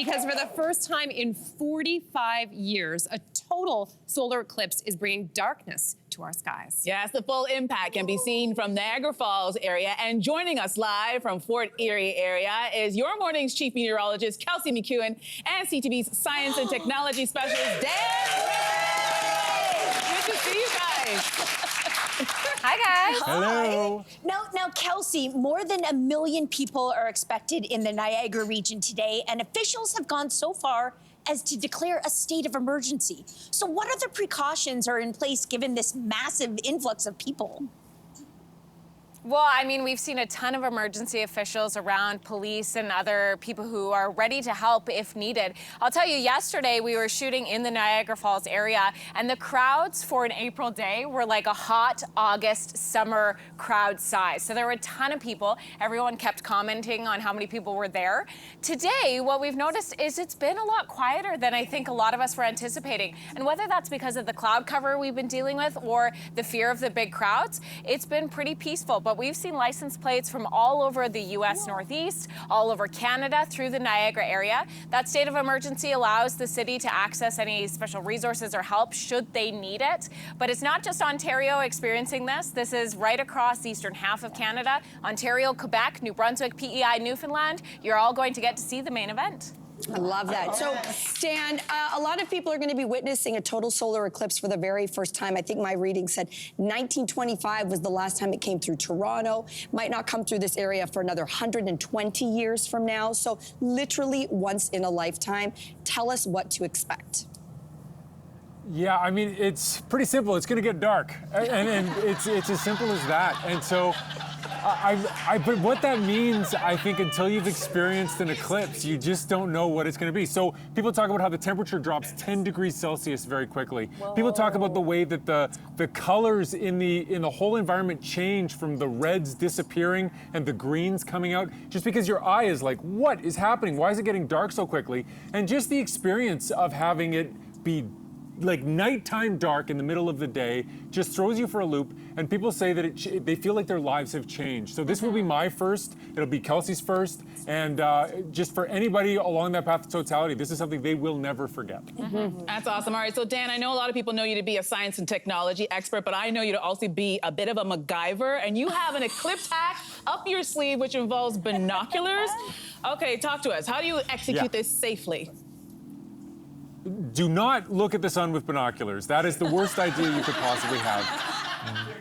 because for the first time in 45 years, a total solar eclipse is bringing darkness to our skies. Yes, the full impact can be seen from Niagara Falls area. And joining us live from Fort Erie area is your morning's chief meteorologist, Kelsey McEwen, and CTV's science and technology specialist, Dan. Good to see you guys. Hi, guys. Hello. Now, Kelsey, more than 1 million people are expected in the Niagara region today, and officials have gone so far as to declare a state of emergency. So what other precautions are in place given this massive influx of people? Well, I mean, we've seen a ton of emergency officials around, police and other people who are ready to help if needed. I'll tell you, yesterday we were shooting in the Niagara Falls area, and the crowds for an April day were like a hot August summer crowd size. So there were a ton of people. Everyone kept commenting on how many people were there. Today, what we've noticed is it's been a lot quieter than I think a lot of us were anticipating. And whether that's because of the cloud cover we've been dealing with or the fear of the big crowds, it's been pretty peaceful. But we've seen license plates from all over the U.S. Northeast, all over Canada, through the Niagara area. That state of emergency allows the city to access any special resources or help should they need it. But it's not just Ontario experiencing this. This is right across the eastern half of Canada. Ontario, Quebec, New Brunswick, PEI, Newfoundland. You're all going to get to see the main event. I love that. So, Dan, a lot of people are going to be witnessing a total solar eclipse for the very first time. I think my reading said 1925 was the last time it came through Toronto. Might not come through this area for another 120 years from now. So literally once in a lifetime. Tell us what to expect. Yeah, I mean, it's pretty simple. It's going to get dark, and it's as simple as that. And so, but what that means, I think, until you've experienced an eclipse, you just don't know what it's going to be. So people talk about how the temperature drops 10 degrees Celsius very quickly. Whoa. People talk about the way that the colors in the whole environment change from the reds disappearing and the greens coming out, just because your eye is like, what is happening? Why is it getting dark so quickly? And just the experience of having it be like nighttime dark in the middle of the day just throws you for a loop, and people say that they feel like their lives have changed. So this will be my first, it'll be Kelsey's first, and just for anybody along that path to totality, this is something they will never forget. That's awesome. All right, so Dan, I know a lot of people know you to be a science and technology expert, but I know you to also be a bit of a MacGyver, and you have an eclipse hack up your sleeve which involves binoculars. Okay, talk to us. How do you execute this safely? Do not look at the sun with binoculars. That is the worst idea you could possibly have.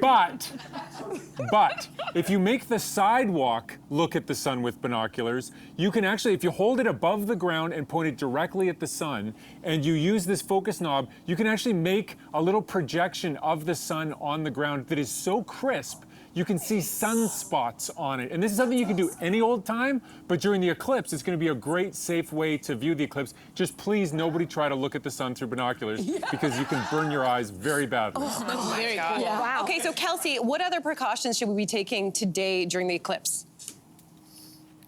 But if you make the sidewalk look at the sun with binoculars, you can actually, if you hold it above the ground and point it directly at the sun, and you use this focus knob, you can actually make a little projection of the sun on the ground that is so crisp you can see sunspots on it. And this is something you can do any old time, but during the eclipse, it's going to be a great, safe way to view the eclipse. Just please, nobody try to look at the sun through binoculars because you can burn your eyes very badly. Oh, that's very cool. Yeah. Wow. Okay, so Kelsey, what other precautions should we be taking today during the eclipse?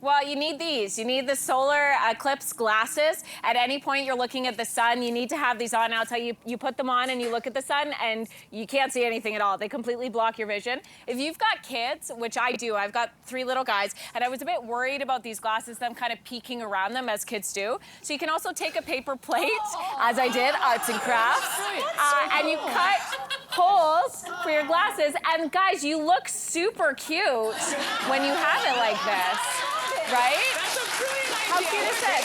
Well, you need these. You need the solar eclipse glasses. At any point you're looking at the sun, you need to have these on. I'll tell you, you put them on and you look at the sun and you can't see anything at all. They completely block your vision. If you've got kids, which I do, I've got 3 little guys, and I was a bit worried about these glasses, them kind of peeking around them as kids do. So you can also take a paper plate, as I did, arts and crafts, and you cut holes for your glasses. And guys, you look super cute when you have it like this. Right? That's a brilliant idea. How cute is this?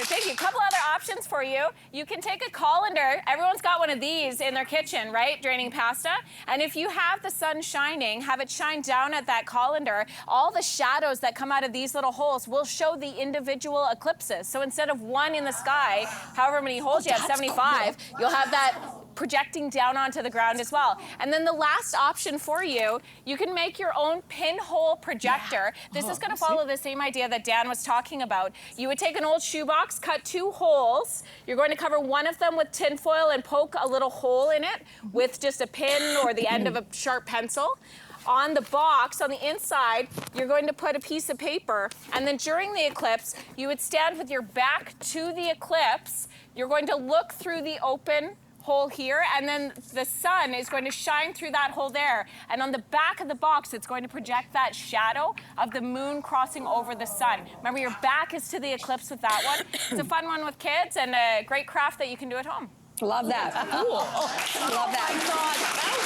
Thank you. Couple other options for you. You can take a colander. Everyone's got one of these in their kitchen, right? Draining pasta. And if you have the sun shining, have it shine down at that colander. All the shadows that come out of these little holes will show the individual eclipses. So instead of one in the sky, however many holes you have, 75, you'll have that projecting down onto the ground as well. And then the last option for you, you can make your own pinhole projector. This is going to follow the same idea that Dan was talking about. You would take an old shoebox, cut 2 holes. You're going to cover one of them with tin foil and poke a little hole in it with just a pin or the end of a sharp pencil. On the box, on the inside, you're going to put a piece of paper, and then during the eclipse, you would stand with your back to the eclipse. You're going to look through the open hole here, and then the sun is going to shine through that hole there. And on the back of the box, it's going to project that shadow of the moon crossing over the sun. Remember, your back is to the eclipse with that one. It's a fun one with kids and a great craft that you can do at home. Love that. Cool. Love that.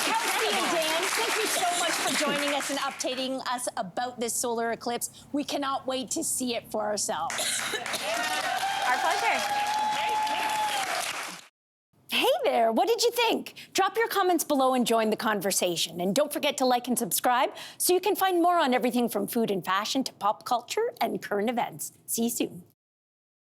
Kelsey and Dan, thank you so much for joining us and updating us about this solar eclipse. We cannot wait to see it for ourselves. Our pleasure. Hey there, what did you think? Drop your comments below and join the conversation. And don't forget to like and subscribe so you can find more on everything from food and fashion to pop culture and current events. See you soon.